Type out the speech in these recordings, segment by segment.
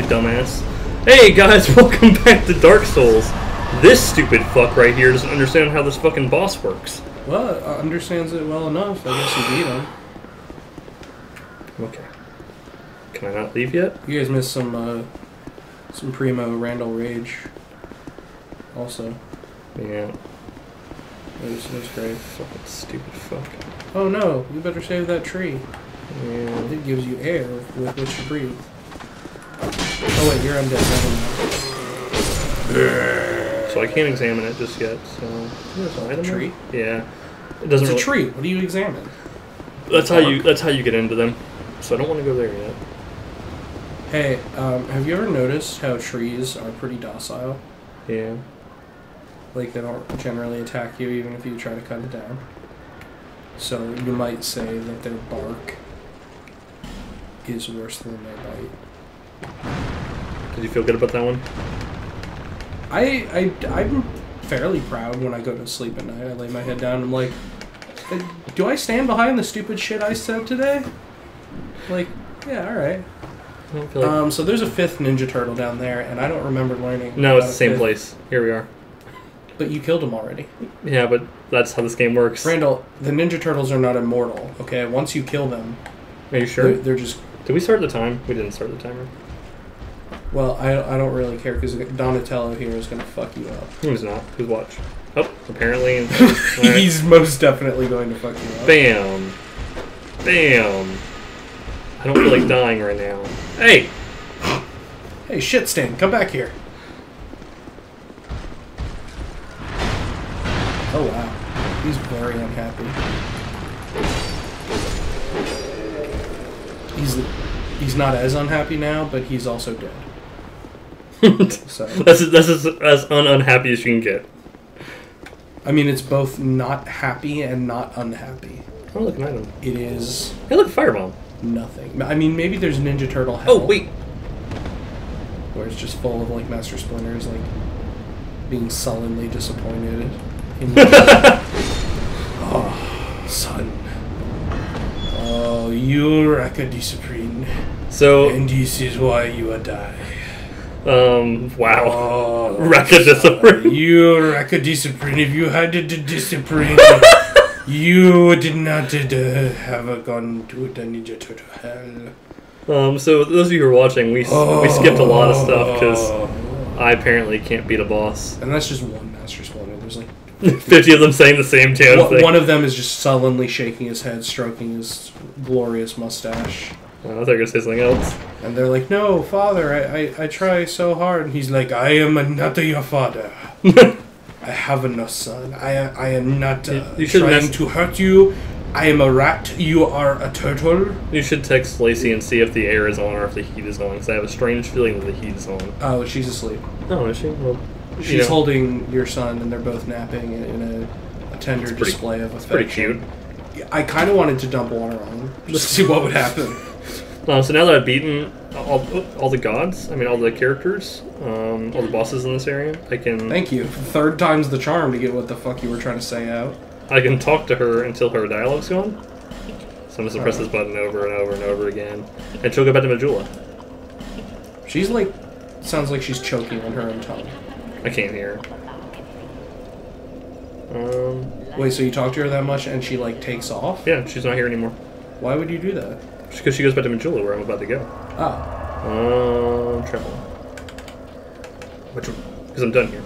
dumbass. Hey guys, welcome back to Dark Souls. This stupid fuck right here doesn't understand how this fucking boss works. Well, it understands it well enough. I guess you beat him. Okay. Can I not leave yet? You guys missed some primo Randall rage. Also. Yeah. It was great. Fucking stupid fuck. Oh no, you better save that tree. Yeah. It gives you air with which to breathe. Oh wait, you're undead. So I can't examine it just yet, so... There's an tree? Yeah. It doesn't It's a tree. What do you examine? That's how you get into them. So I don't want to go there yet. Hey, have you ever noticed how trees are pretty docile? Yeah. Like, they don't generally attack you even if you try to cut it down. So you might say that their bark is worse than their bite. Did you feel good about that one? I'm fairly proud when I go to sleep at night. I lay my head down and I'm like, do I stand behind the stupid shit I said today? Like, yeah, alright. Like... so there's a 5th Ninja Turtle down there, and I don't remember learning. No, it's the same place. Here we are. But you killed him already. Yeah, but that's how this game works. Randall, the Ninja Turtles are not immortal, okay? Once you kill them... Are you sure? They're just... Did we start the time? We didn't start the timer. Well, I don't really care, because Donatello here is going to fuck you up. Who's not? Who's watch? Oh, apparently... Right. He's most definitely going to fuck you up. Bam. Bam. I don't feel like dying right now. Hey! Hey, shit stain, come back here. Oh, wow. He's very unhappy. He's not as unhappy now, but he's also dead. So that's as unhappy as you can get. I mean, it's both not happy and not unhappy. Oh, look, an item. It is... Hey, look, firebomb. Nothing. I mean, maybe there's Ninja Turtle hell. Oh, wait. Where it's just full of, like, Master Splinters, like, being sullenly disappointed in oh, son. Oh, you're Rakadiscipline. So... And this is why you are die. Wow. Oh, Rakadiscipline. You're Rakadiscipline. If you had the discipline... You did not have gone to the Ninja Turtle hell. So those of you who are watching, we skipped a lot of stuff because I apparently can't beat a boss. And that's just one Master Splinter. There's like 50 of them saying the same damn thing. One of them is just sullenly shaking his head, stroking his glorious mustache. I thought you were going to say something else. And they're like, no, father, I try so hard. And he's like, I am not your father. I have no son. I am not trying to hurt you. I am a rat. You are a turtle. You should text Lacey and see if the air is on or if the heat is on, because I have a strange feeling that the heat is on. Oh, she's asleep. Oh, is she? Well, she's holding your son, and they're both napping in a tender display of affection. Pretty cute. I kind of wanted to dump water on them, just to see what would happen. So now that I've beaten all the gods, I mean all the characters, all the bosses in this area, I can... Thank you. 3rd time's the charm to get what the fuck you were trying to say out. I can talk to her until her dialogue's gone. So I'm just going to press this button over and over and over again. And she'll go back to Majula. She's like... Sounds like she's choking on her own tongue. I can't hear her. Wait, so you talk to her that much and she like takes off? Yeah, she's not here anymore. Why would you do that? Just because she goes back to Majula where I'm about to go. Oh. Travel. Because I'm done here.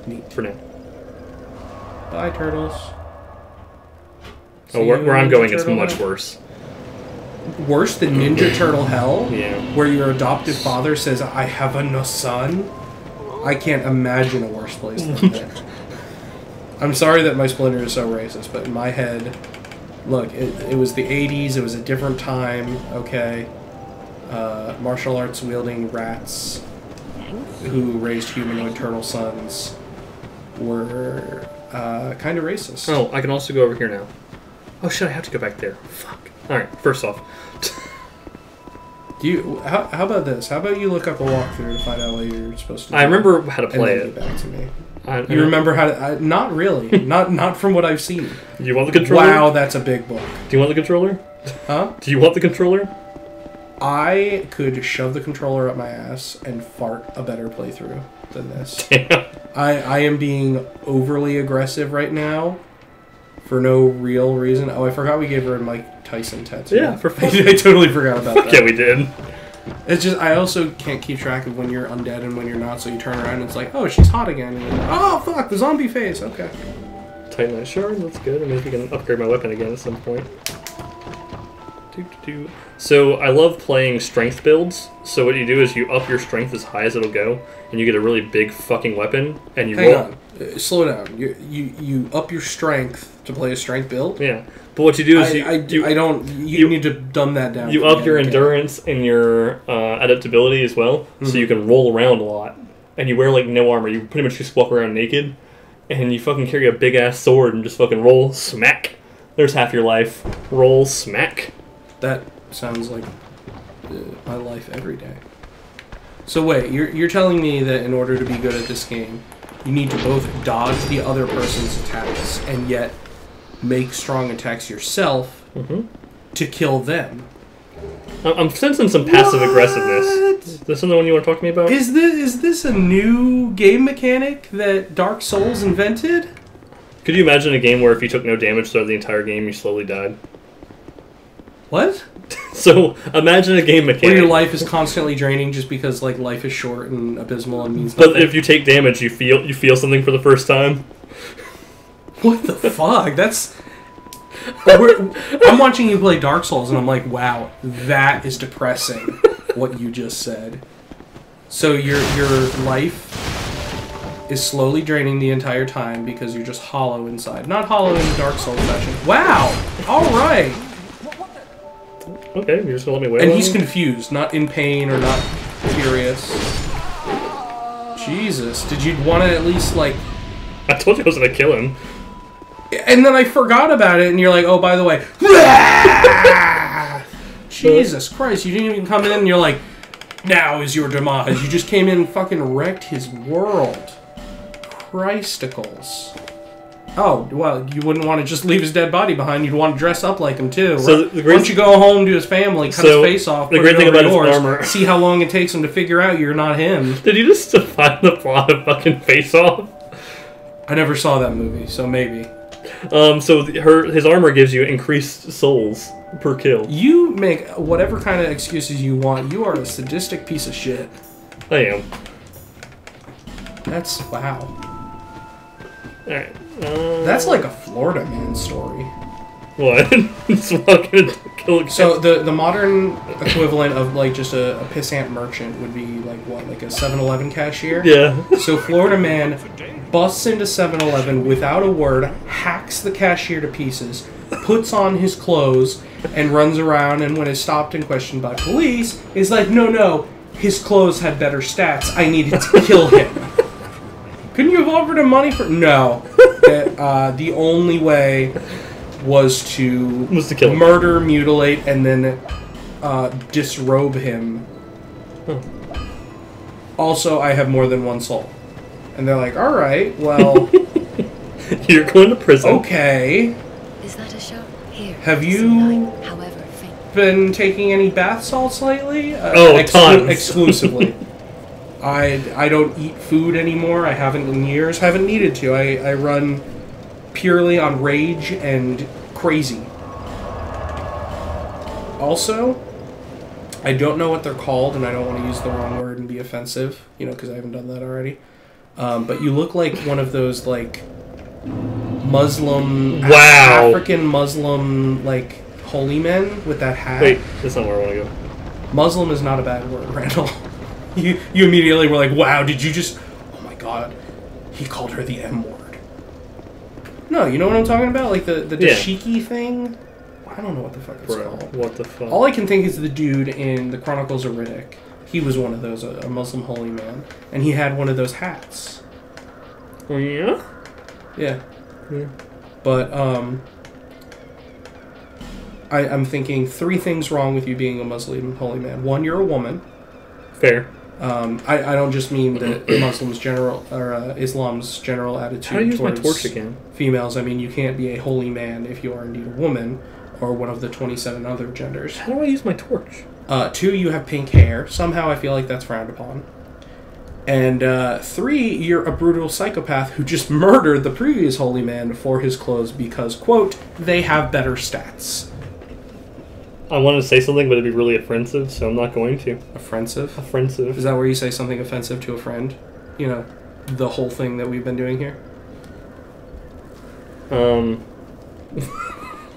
Neat. For now. Bye, turtles. Oh, where I'm going is much worse. Worse than Ninja Turtle hell? Yeah. Where your adoptive father says, I have no son? I can't imagine a worse place than that. I'm sorry that my Splinter is so racist, but in my head... Look, it was the 80s, it was a different time, okay? Martial arts wielding rats who raised humanoid turtle sons were kind of racist. Oh, I can also go over here now. Oh shit, I have to go back there. Fuck. Alright, first off. How about this? How about you look up a walkthrough to find out what you're supposed to do? I remember how to play and then get back to me. You remember how to... not really. not from what I've seen. You want the controller? Wow, that's a big book. Do you want the controller? Huh? Do you want the controller? I could shove the controller up my ass and fart a better playthrough than this. Damn. I am being overly aggressive right now for no real reason. Oh, I forgot we gave her a Mike Tyson tattoo. Yeah, for fun. I totally forgot about that. Yeah, we did. It's just, I also can't keep track of when you're undead and when you're not, so you turn around and it's like, oh, she's hot again. And you're like, oh, fuck, the zombie face. Okay. Tighten that shard, that's good. I mean, we can upgrade my weapon again at some point. So I love playing strength builds. So what you do is you up your strength as high as it'll go, and you get a really big fucking weapon, and you Hang on. Slow down. You up your strength to play a strength build? Yeah. But what you do is you need to dumb that down. You up your endurance and your adaptability as well, so you can roll around a lot. And you wear like no armor. You pretty much just walk around naked, and you fucking carry a big ass sword and just fucking roll, smack. There's half your life. Roll, smack. That sounds like my life every day. So wait, you're telling me that in order to be good at this game, you need to both dodge the other person's attacks and yet make strong attacks yourself to kill them? I'm sensing some passive aggressiveness. Is this something you want to talk to me about? Is this a new game mechanic that Dark Souls invented? Could you imagine a game where if you took no damage throughout the entire game, you slowly died? What? So imagine a game mechanic where your life is constantly draining just because like life is short and abysmal and means nothing. But if you take damage, you feel something for the first time. What the fuck? That's. I'm watching you play Dark Souls and I'm like, wow, that is depressing. What you just said. So your life is slowly draining the entire time because you're just hollow inside. Not hollow in the Dark Souls fashion. Wow. All right. Okay, you're just gonna let me wait. And he's confused, not in pain or not furious. Jesus, did you want to at least like? I told you I was gonna kill him. And then I forgot about it, and you're like, oh, by the way. Jesus Christ, you didn't even come in, and you're like, now is your demise. You just came in and fucking wrecked his world. Christacles. Oh, well, you wouldn't want to just leave his dead body behind. You'd want to dress up like him, too. So Why don't you go home to his family, cut his face off, the put great it thing over about yours, his armor. see how long it takes him to figure out you're not him. Did you just define the plot of fucking Face Off? I never saw that movie, so maybe. So his armor gives you increased souls per kill. You make whatever kind of excuses you want. You are a sadistic piece of shit. I am. That's wow. Alright. That's like a Florida man story. What? It's fucking kill. So the modern equivalent of like just a pissant merchant would be like what, like a 7-Eleven cashier? Yeah. So Florida man busts into 7-Eleven without a word, hacks the cashier to pieces, puts on his clothes, and runs around, and when is stopped and questioned by police, is like, no, his clothes had better stats. I needed to kill him. Couldn't you have offered him money for... No. The only way was to kill him. Murder, mutilate, and then disrobe him. Huh. Also, I have more than one soul. And they're like, alright, well... You're going to prison. Okay. Is that a shot? Here. Have you however faint. been taking any bath salts lately? Tons. Exclusively. I don't eat food anymore. I haven't in years. Haven't needed to. I run purely on rage and crazy. Also, I don't know what they're called, and I don't want to use the wrong word and be offensive, because I haven't done that already. But you look like one of those, like, Muslim... Wow. African Muslim, like, holy men with that hat. Wait, that's not where I want to go. Muslim is not a bad word, Randall. You immediately were like, wow, did you just... Oh my god, he called her the M-word. No, you know what I'm talking about? Like the dashiki thing? I don't know what the fuck it's called. What the fuck? All I can think is the dude in the Chronicles of Riddick. He was one of those, a Muslim holy man. And he had one of those hats. Oh, yeah? Yeah. Yeah. But, I'm thinking 3 things wrong with you being a Muslim holy man. 1, you're a woman. Fair. I don't just mean the Muslims' general, or Islam's general attitude How do you use my towards torch again? females. I mean, you can't be a holy man if you are indeed a woman, or one of the 27 other genders. How do I use my torch? 2, you have pink hair. Somehow I feel like that's frowned upon. And 3, you're a brutal psychopath who just murdered the previous holy man for his clothes because, quote, they have better stats. I wanted to say something, but it'd be really offensive, so I'm not going to. Offensive? Offensive. Is that where you say something offensive to a friend? You know, the whole thing that we've been doing here?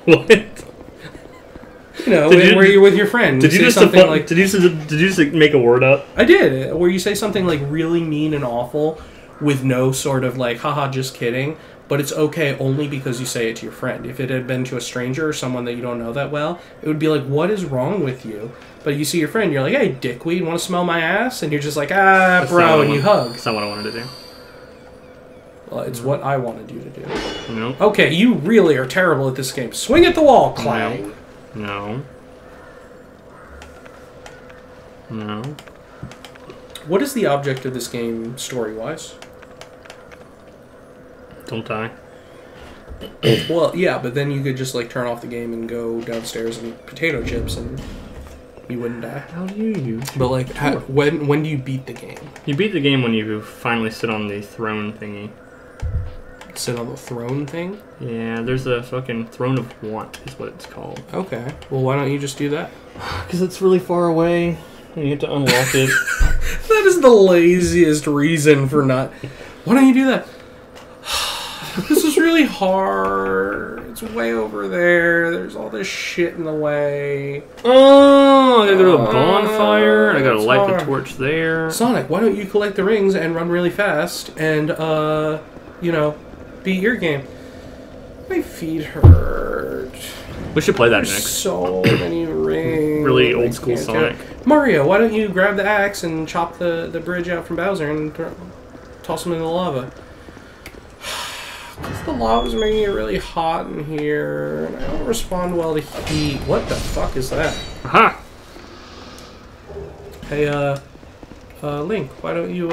What? You know, where you're with your friend. Did you just something like? Did you just make a word up? I did. Where you say something like really mean and awful, with no sort of like, haha, just kidding. But it's okay only because you say it to your friend. If it had been to a stranger or someone that you don't know that well, it would be like, what is wrong with you? But you see your friend, you're like, hey, dickweed, want to smell my ass? And you're just like, That's bro, and you hug. That's not what I wanted to do. Well, it's what I wanted you to do. No. Okay, you really are terrible at this game. Swing at the wall, clown. No. No. What is the object of this game, story-wise? Don't die. Well, yeah, but then you could just, like, turn off the game and go downstairs and eat potato chips and you wouldn't die. How do you use? But, like, when do you beat the game? You beat the game when you finally sit on the throne thingy. Sit on the throne thing? Yeah, there's a fucking throne of want, is what it's called. Okay. Well, why don't you just do that? Because it's really far away, and you have to unlock it. That is the laziest reason for not... Why don't you do that? This is really hard. It's way over there. There's all this shit in the way. Oh, I gotta go to a bonfire. I gotta light the torch there. Sonic, why don't you collect the rings and run really fast and, you know, beat your game? My feet hurt. We should play that There's next. so many rings. Really old school Sonic. Mario, why don't you grab the axe and chop the bridge out from Bowser and toss him in the lava? Because the lava's making it really hot in here, and I don't respond well to heat. What the fuck is that? Aha! Hey, Link, why don't you,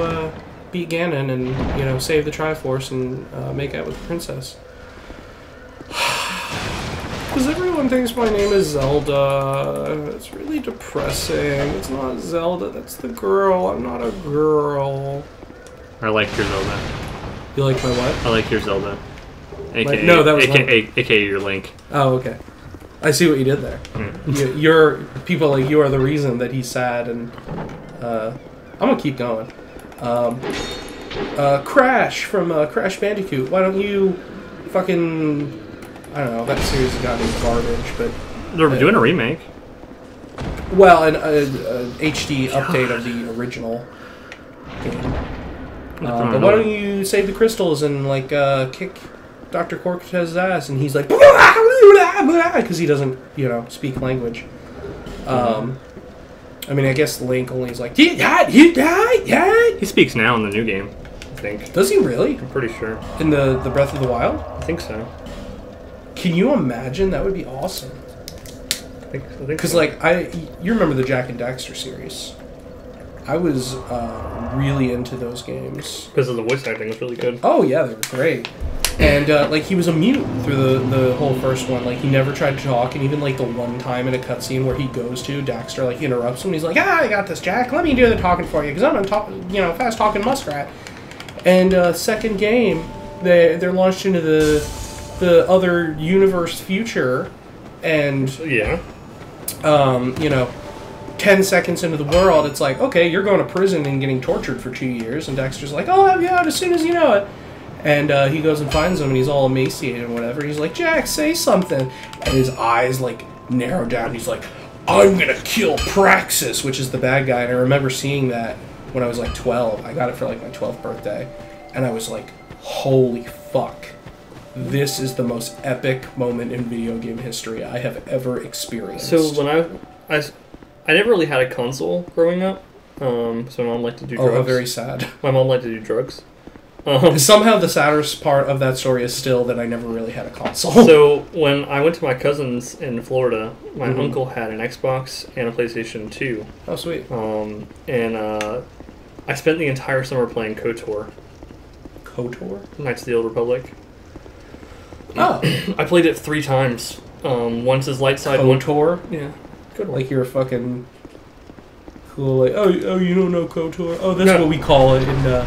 beat Ganon and, you know, save the Triforce and, make out with the princess? Because everyone thinks my name is Zelda. It's really depressing. It's not Zelda, that's the girl. I'm not a girl. I like your Zelda. You like my what? I like your Zelda. AKA, no, that was AKA your Link. Oh, okay. I see what you did there. You're people like you are the reason that he's sad, and I'm gonna keep going. Crash from Crash Bandicoot. Why don't you fucking... I don't know, that series has gotten garbage, but... They're doing a remake. Well, an HD update of the original game. But why don't you save the crystals and, like, kick Dr. Cortez's ass, and he's like... Because he doesn't, you know, speak language. I mean, I guess Link only is like... He speaks now in the new game, I think. Does he really? I'm pretty sure. In the Breath of the Wild? I think so. Can you imagine? That would be awesome. I think Because, so. like, you remember the Jak and Daxter series. I was really into those games. Because of the voice acting was really good. Oh, yeah, they were great. And, like, he was a mute through the whole first one. Like, he never tried to talk, and even, like, the one time in a cutscene where he goes to, Daxter, like, interrupts him, and he's like, I got this, Jak. Let me do the talking for you, because I'm a fast-talking muskrat. And, second game, they're launched into the other universe future, and... Yeah. You know, 10 seconds into the world, it's like, okay, you're going to prison and getting tortured for 2 years, and Dexter's like, I'll have you out as soon as you know it. And he goes and finds him, and he's all emaciated and whatever. He's like, Jak, say something. And his eyes, like, narrow down. He's like, I'm gonna kill Praxis, which is the bad guy. And I remember seeing that when I was, like, 12. I got it for, like, my 12th birthday. And I was like, holy fuck. This is the most epic moment in video game history I have ever experienced. So when I never really had a console growing up. So my mom liked to do drugs. Oh, very sad. My mom liked to do drugs. Somehow the saddest part of that story is still that I never really had a console. So when I went to my cousin's in Florida, my uncle had an Xbox and a PlayStation 2. Oh, sweet. And I spent the entire summer playing KOTOR. KOTOR? Knights of the Old Republic. Oh. I played it 3 times One's his light side. One, KOTOR? yeah. Good one. Like you're a fucking cool, like, oh, you don't know KOTOR? Oh, that's No. what we call it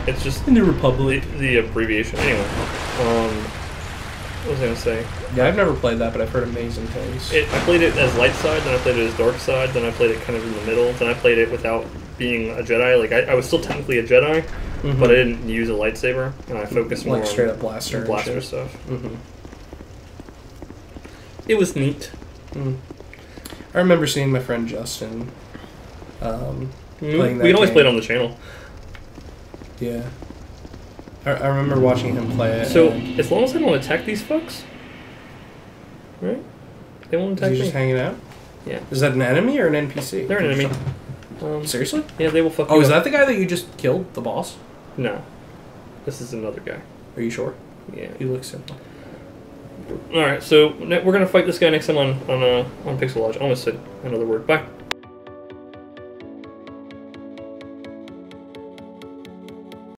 It's just in the Republic. the abbreviation. Anyway, what was I gonna say? Yeah, I've never played that, but I've heard amazing things. I played it as light side, then I played it as dark side, then I played it kind of in the middle, then I played it without being a Jedi. Like I was still technically a Jedi, Mhm. but I didn't use a lightsaber, and I focused more like on straight up blaster. blaster stuff. Mm-hmm. It was neat. I remember seeing my friend Justin playing that We can always game. play it on the channel. Yeah. I remember watching him play it. So and as long as I don't attack these fucks, right? They won't is attack he me. just hanging out? Yeah. Is that an enemy or an NPC? They're an enemy. Seriously? Yeah, they will fuck you Oh, is up. that the guy that you just killed, the boss? No. This is another guy. Are you sure? Yeah. He looks simple. All right, so we're gonna fight this guy next time on Pixel Lodge. I almost said another word. Bye.